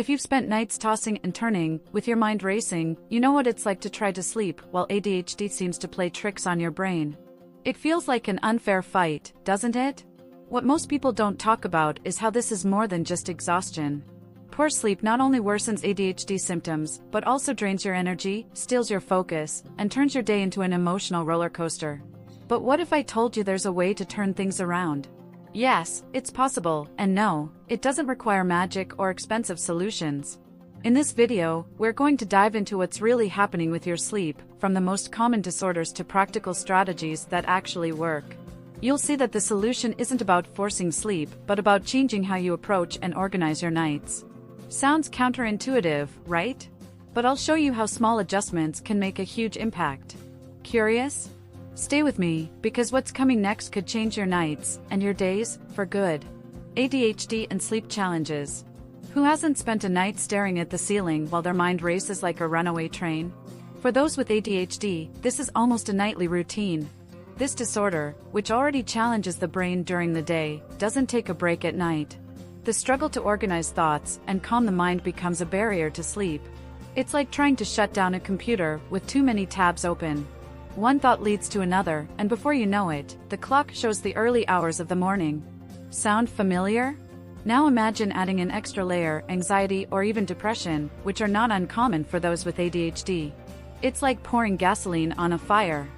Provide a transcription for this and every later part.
If you've spent nights tossing and turning, with your mind racing, you know what it's like to try to sleep while ADHD seems to play tricks on your brain. It feels like an unfair fight, doesn't it? What most people don't talk about is how this is more than just exhaustion. Poor sleep not only worsens ADHD symptoms, but also drains your energy, steals your focus, and turns your day into an emotional roller coaster. But what if I told you there's a way to turn things around? Yes, it's possible, and no, it doesn't require magic or expensive solutions. In this video, we're going to dive into what's really happening with your sleep, from the most common disorders to practical strategies that actually work. You'll see that the solution isn't about forcing sleep, but about changing how you approach and organize your nights. Sounds counterintuitive, right? But I'll show you how small adjustments can make a huge impact. Curious? Stay with me, because what's coming next could change your nights, and your days, for good. ADHD and sleep challenges. Who hasn't spent a night staring at the ceiling while their mind races like a runaway train? For those with ADHD, this is almost a nightly routine. This disorder, which already challenges the brain during the day, doesn't take a break at night. The struggle to organize thoughts and calm the mind becomes a barrier to sleep. It's like trying to shut down a computer with too many tabs open. One thought leads to another, and before you know it, the clock shows the early hours of the morning. Sound familiar? Now imagine adding an extra layer, anxiety or even depression, which are not uncommon for those with ADHD. It's like pouring gasoline on a fire.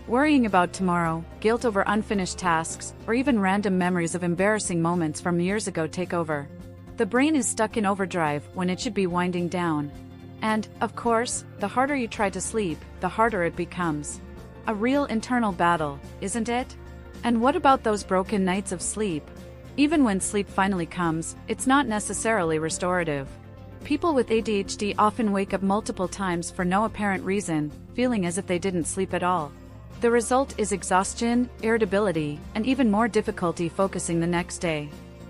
Worrying about tomorrow, guilt over unfinished tasks, or even random memories of embarrassing moments from years ago take over. The brain is stuck in overdrive when it should be winding down. And, of course, the harder you try to sleep, the harder it becomes. A real internal battle, isn't it? And what about those broken nights of sleep? Even when sleep finally comes, it's not necessarily restorative. People with ADHD often wake up multiple times for no apparent reason, feeling as if they didn't sleep at all. The result is exhaustion, irritability, and even more difficulty focusing the next day.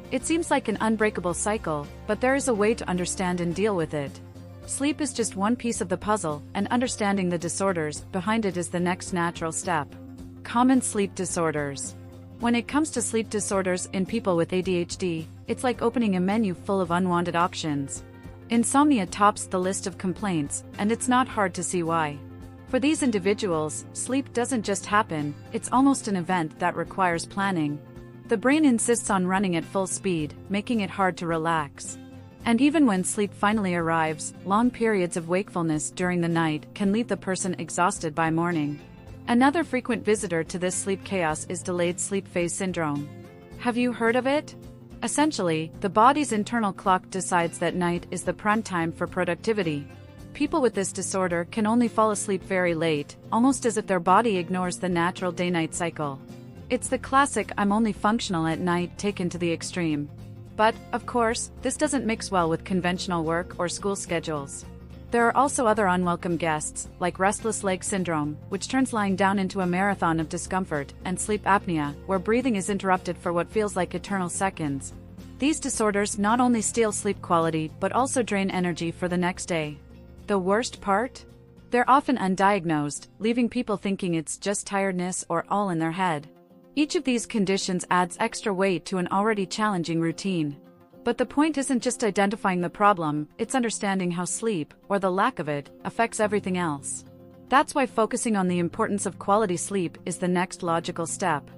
It seems like an unbreakable cycle, but there is a way to understand and deal with it. Sleep is just one piece of the puzzle, and understanding the disorders behind it is the next natural step. Common sleep disorders. When it comes to sleep disorders in people with ADHD, it's like opening a menu full of unwanted options. Insomnia tops the list of complaints, and it's not hard to see why. For these individuals, sleep doesn't just happen, it's almost an event that requires planning. The brain insists on running at full speed, making it hard to relax. And even when sleep finally arrives, long periods of wakefulness during the night can leave the person exhausted by morning. Another frequent visitor to this sleep chaos is delayed sleep phase syndrome. Have you heard of it? Essentially, the body's internal clock decides that night is the prime time for productivity. People with this disorder can only fall asleep very late, almost as if their body ignores the natural day-night cycle. It's the classic "I'm only functional at night" taken to the extreme. But, of course, this doesn't mix well with conventional work or school schedules. There are also other unwelcome guests, like restless leg syndrome, which turns lying down into a marathon of discomfort, and sleep apnea, where breathing is interrupted for what feels like eternal seconds. These disorders not only steal sleep quality but also drain energy for the next day. The worst part? They're often undiagnosed, leaving people thinking it's just tiredness or all in their head. Each of these conditions adds extra weight to an already challenging routine. But the point isn't just identifying the problem, it's understanding how sleep, or the lack of it, affects everything else. That's why focusing on the importance of quality sleep is the next logical step.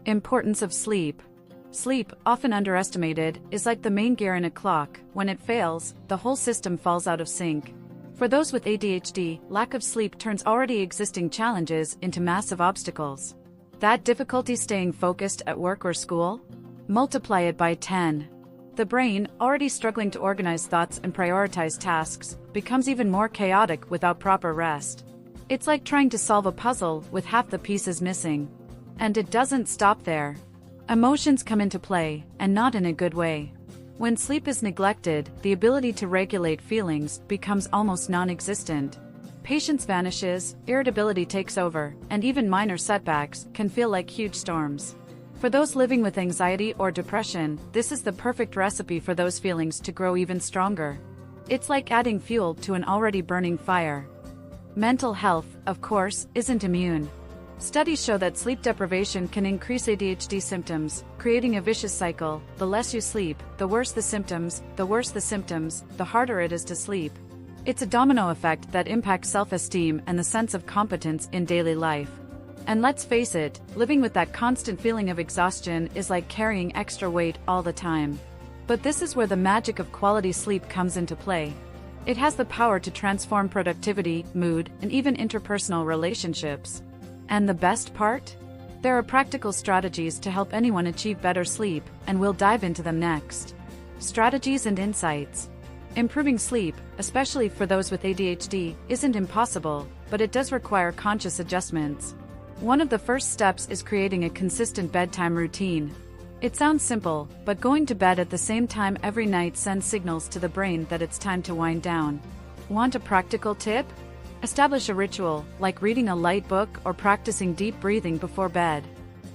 Importance of sleep. Sleep, often underestimated, is like the main gear in a clock. When it fails, the whole system falls out of sync. For those with ADHD, lack of sleep turns already existing challenges into massive obstacles. That difficulty staying focused at work or school? Multiply it by 10. The brain, already struggling to organize thoughts and prioritize tasks, becomes even more chaotic without proper rest. It's like trying to solve a puzzle with half the pieces missing. And it doesn't stop there. Emotions come into play, and not in a good way. When sleep is neglected, the ability to regulate feelings becomes almost non-existent. Patience vanishes, irritability takes over, and even minor setbacks can feel like huge storms. For those living with anxiety or depression, this is the perfect recipe for those feelings to grow even stronger. It's like adding fuel to an already burning fire. Mental health, of course, isn't immune. Studies show that sleep deprivation can increase ADHD symptoms, creating a vicious cycle. The less you sleep, the worse the symptoms, the harder it is to sleep. It's a domino effect that impacts self-esteem and the sense of competence in daily life. And let's face it, living with that constant feeling of exhaustion is like carrying extra weight all the time. But this is where the magic of quality sleep comes into play. It has the power to transform productivity, mood, and even interpersonal relationships. And the best part? There are practical strategies to help anyone achieve better sleep, and we'll dive into them next. Strategies and insights. Improving sleep, especially for those with ADHD, isn't impossible, but it does require conscious adjustments. One of the first steps is creating a consistent bedtime routine. It sounds simple, but going to bed at the same time every night sends signals to the brain that it's time to wind down. Want a practical tip? Establish a ritual, like reading a light book or practicing deep breathing before bed.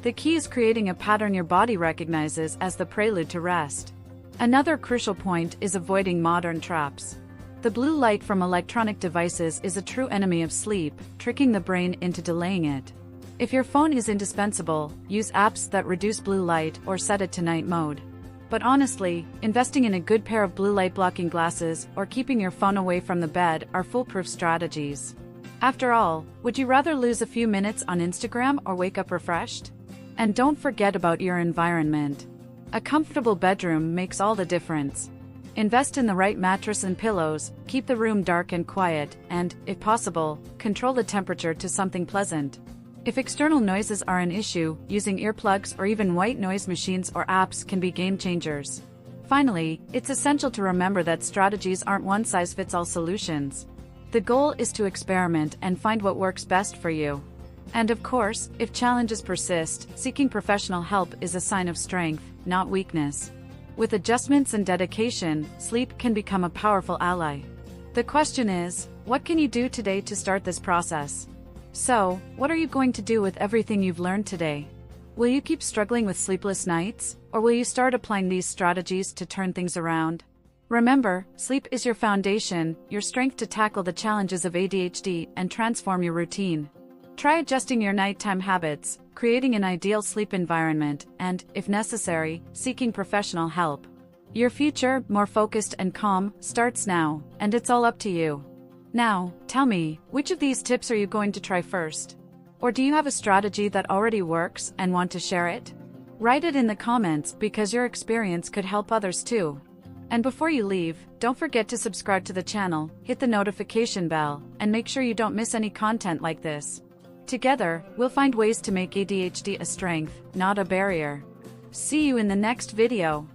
The key is creating a pattern your body recognizes as the prelude to rest. Another crucial point is avoiding modern traps. The blue light from electronic devices is a true enemy of sleep, tricking the brain into delaying it. If your phone is indispensable, use apps that reduce blue light or set it to night mode. But honestly, investing in a good pair of blue light blocking glasses or keeping your phone away from the bed are foolproof strategies. After all, would you rather lose a few minutes on Instagram or wake up refreshed? And don't forget about your environment. A comfortable bedroom makes all the difference. Invest in the right mattress and pillows, keep the room dark and quiet, and, if possible, control the temperature to something pleasant. If external noises are an issue, using earplugs or even white noise machines or apps can be game changers. Finally, it's essential to remember that strategies aren't one-size-fits-all solutions. The goal is to experiment and find what works best for you. And of course, if challenges persist, seeking professional help is a sign of strength, not weakness. With adjustments and dedication, sleep can become a powerful ally. The question is, what can you do today to start this process? So, what are you going to do with everything you've learned today? Will you keep struggling with sleepless nights, or will you start applying these strategies to turn things around? Remember, sleep is your foundation, your strength to tackle the challenges of ADHD and transform your routine. Try adjusting your nighttime habits, creating an ideal sleep environment, and, if necessary, seeking professional help. Your future, more focused and calm, starts now, and it's all up to you. Now, tell me, which of these tips are you going to try first? Or do you have a strategy that already works and want to share it? Write it in the comments because your experience could help others too. And before you leave, don't forget to subscribe to the channel, hit the notification bell, and make sure you don't miss any content like this. Together, we'll find ways to make ADHD a strength, not a barrier. See you in the next video.